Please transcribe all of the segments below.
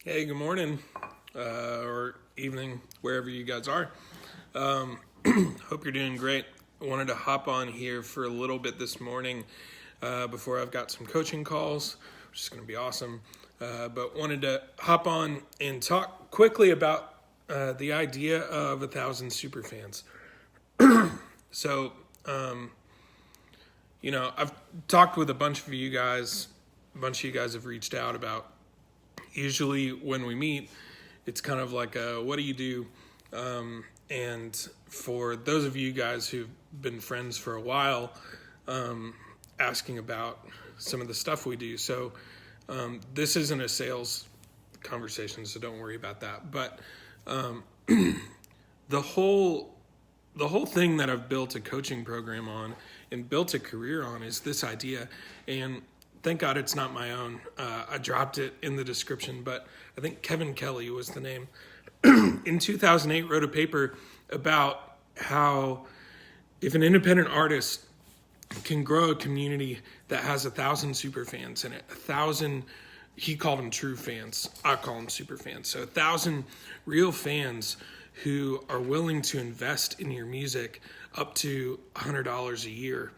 Hey, good morning, or evening, wherever you guys are. Hope you're doing great. I wanted to hop on here for a little bit this morning before I've got some coaching calls, which is going to be awesome. But wanted to hop on and talk quickly about the idea of 1,000 superfans. So, I've talked with a bunch of you guys. A bunch of you guys have reached out about. Usually when we meet, it's kind of like what do you do? And for those of you guys who've been friends for a while, asking about some of the stuff we do. So this isn't a sales conversation, so don't worry about that. But the whole thing that I've built a coaching program on and built a career on is this idea. And thank God it's not my own. I dropped it in the description, but I think Kevin Kelly was the name. In 2008, wrote a paper about how if an independent artist can grow a community that has 1,000 super fans in it, 1,000, he called them true fans. I call them super fans. So 1,000 real fans who are willing to invest in your music up to $100 a year.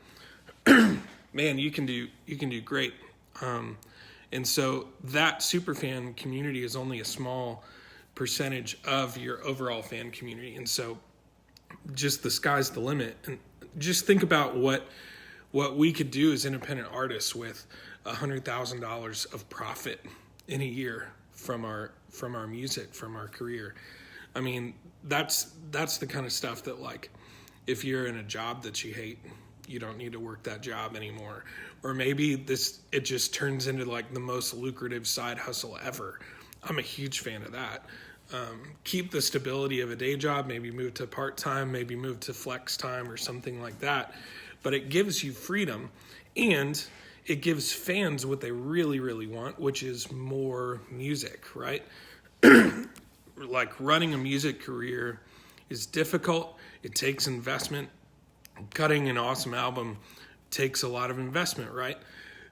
Man, you can do great. And so that superfan community is only a small percentage of your overall fan community. And so just the sky's the limit. And just think about what we could do as independent artists with $100,000 of profit in a year from our music, from our career. I mean, that's the kind of stuff that, like, if you're in a job that you hate, you don't need to work that job anymore. Or maybe it just turns into like the most lucrative side hustle ever. I'm a huge fan of that. Keep the stability of a day job, maybe move to part-time, maybe move to flex time or something like that. But it gives you freedom, and it gives fans what they really, really want, which is more music, right? Like, running a music career is difficult. It takes investment. Cutting an awesome album takes a lot of investment, right?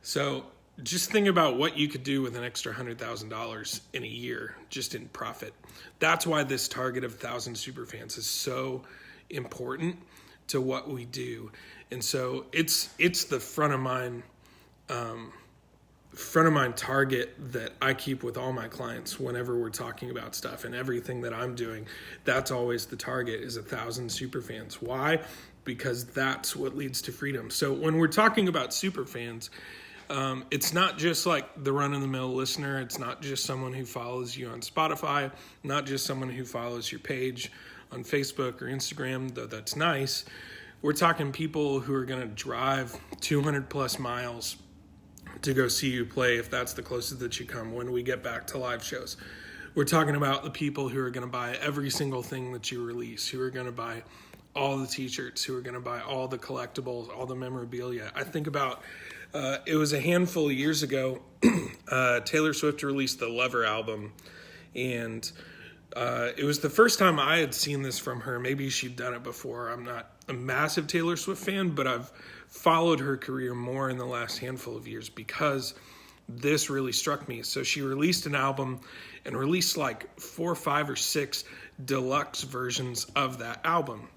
So just think about what you could do with an extra $100,000 in a year just in profit. That's why this target of 1,000 superfans is so important to what we do. And so it's the front of mind target that I keep with all my clients whenever we're talking about stuff, and everything that I'm doing. That's always the target, is 1,000 superfans. Why? Because that's what leads to freedom. So when we're talking about superfans, it's not just like the run-of-the-mill listener. It's not just someone who follows you on Spotify, not just someone who follows your page on Facebook or Instagram, though that's nice. We're talking people who are going to drive 200 plus miles to go see you play, if that's the closest that you come when we get back to live shows. We're talking about the people who are going to buy every single thing that you release, who are going to buy all the t-shirts, who are going to buy all the collectibles, all the memorabilia. I think about, it was a handful of years ago, Taylor Swift released the Lover album, and it was the first time I had seen this from her. Maybe she'd done it before. I'm not a massive Taylor Swift fan, but I've followed her career more in the last handful of years because this really struck me. So she released an album and released like 4, 5, or 6 deluxe versions of that album.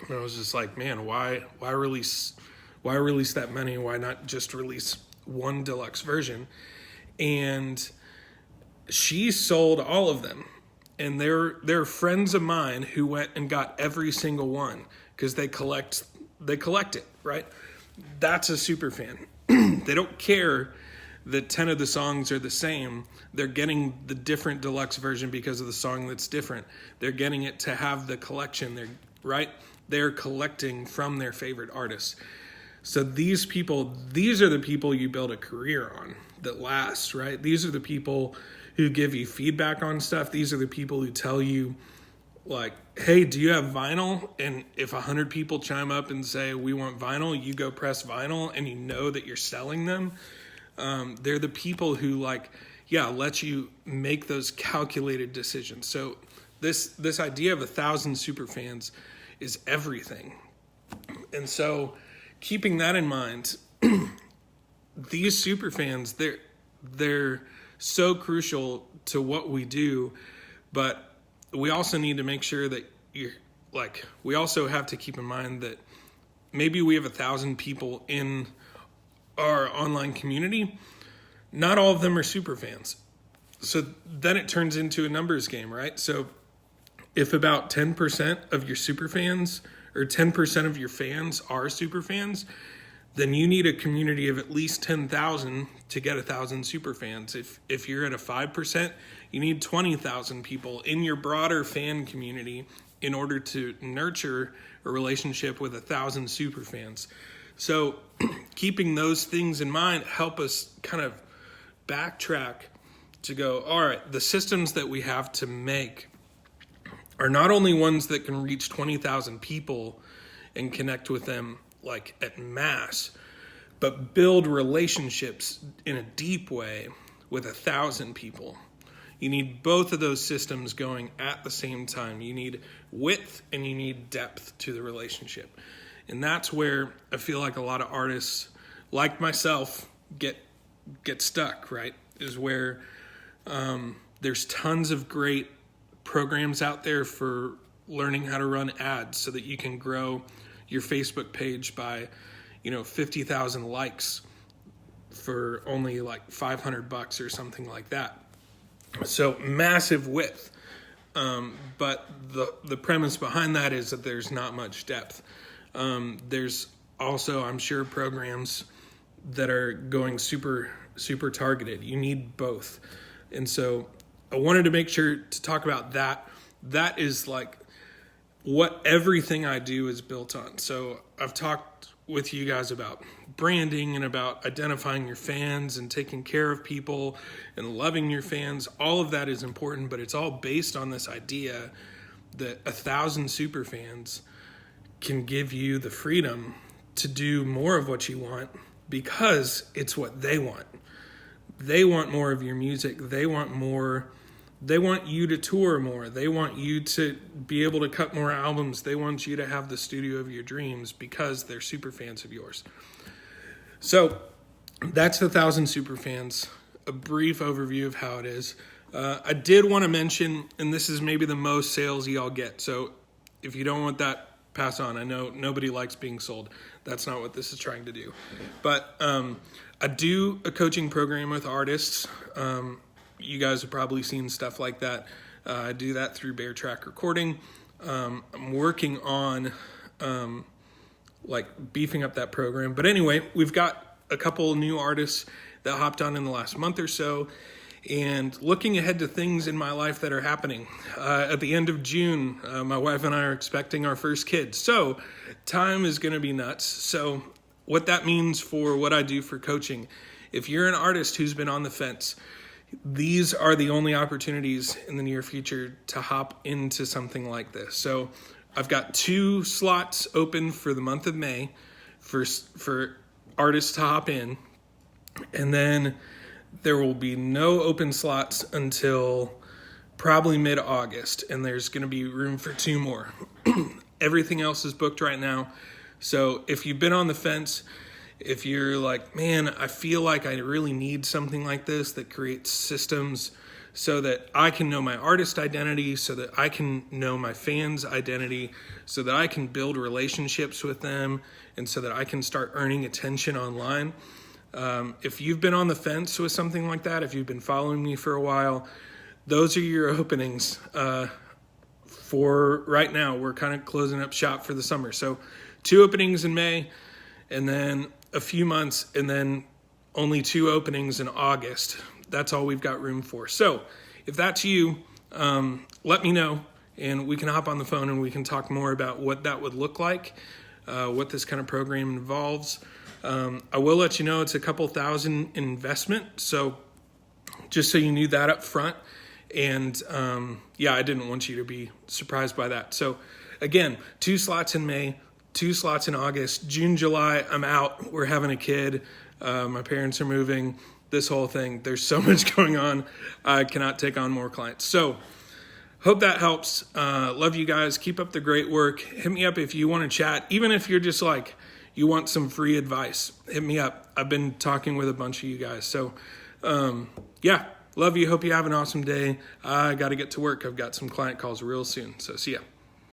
And I was just like, man, why release that many? Why not just release one deluxe version? And she sold all of them. And they're friends of mine who went and got every single one because they collect it, right? That's a super fan. They don't care that 10 of the songs are the same. They're getting the different deluxe version because of the song that's different. They're getting it to have the collection, they're collecting from their favorite artists. So these are the people you build a career on that lasts, right? These are the people who give you feedback on stuff. These are the people who tell you, like, hey, do you have vinyl? And if 100 people chime up and say, we want vinyl, you go press vinyl, and you know that you're selling them. They're the people who, like, let you make those calculated decisions. So this idea of 1,000 super fans is everything. And so keeping that in mind, these super fans, they're so crucial to what we do, but we also need to make sure that we also have to keep in mind that maybe we have 1,000 people in our online community. Not all of them are super fans. So then it turns into a numbers game, right? So if about 10% of your super fans or 10% of your fans are super fans, then you need a community of at least 10,000 to get 1,000 super fans. If you're at a 5%, you need 20,000 people in your broader fan community in order to nurture a relationship with 1,000 super fans. So keeping those things in mind help us kind of backtrack to go, all right, the systems that we have to make are not only ones that can reach 20,000 people and connect with them like at mass, but build relationships in a deep way with 1,000 people. You need both of those systems going at the same time. You need width and you need depth to the relationship. And that's where I feel like a lot of artists like myself get stuck, right? Is where there's tons of great programs out there for learning how to run ads so that you can grow your Facebook page by, 50,000 likes for only like $500 or something like that. So massive width. But the premise behind that is that there's not much depth. There's also, I'm sure, programs that are going super, super targeted. You need both. And so I wanted to make sure to talk about that. That is like what everything I do is built on. So I've talked with you guys about branding and about identifying your fans and taking care of people and loving your fans. All of that is important, but it's all based on this idea that 1,000 super fans can give you the freedom to do more of what you want because it's what they want. They want more of your music. They want you to tour more. They want you to be able to cut more albums. They want you to have the studio of your dreams because they're super fans of yours. So that's 1,000 super fans, a brief overview of how it is. I did want to mention, and this is maybe the most salesy I'll get. So if you don't want that, pass on. I know nobody likes being sold. That's not what this is trying to do. But I do a coaching program with artists. You guys have probably seen stuff like that. I do that through Bear Track Recording. I'm working on beefing up that program. But anyway, we've got a couple new artists that hopped on in the last month or so. And looking ahead to things in my life that are happening. At the end of June, my wife and I are expecting our first kid. So time is going to be nuts. So what that means for what I do for coaching, if you're an artist who's been on the fence, these are the only opportunities in the near future to hop into something like this. So I've got 2 slots open for the month of May for artists to hop in. And then there will be no open slots until probably mid-August, and there's going to be room for 2 more. Everything else is booked right now. So if you've been on the fence, if you're like, man, I feel like I really need something like this that creates systems so that I can know my artist identity, so that I can know my fans' identity, so that I can build relationships with them, and so that I can start earning attention online. If you've been on the fence with something like that, if you've been following me for a while, those are your openings for right now. We're kind of closing up shop for the summer. So 2 openings in May, and then a few months, and then only 2 openings in August. That's all we've got room for. So if that's you, let me know, and we can hop on the phone and we can talk more about what that would look like, what this kind of program involves. I will let you know it's a couple thousand investment, so just so you knew that up front. And I didn't want you to be surprised by that. So again, 2 slots in May, 2 slots in August. June, July, I'm out. We're having a kid. My parents are moving. This whole thing. There's so much going on. I cannot take on more clients. So hope that helps. Love you guys. Keep up the great work. Hit me up if you want to chat. Even if you're just like, you want some free advice, hit me up. I've been talking with a bunch of you guys. So, Love you. Hope you have an awesome day. I got to get to work. I've got some client calls real soon. So see ya.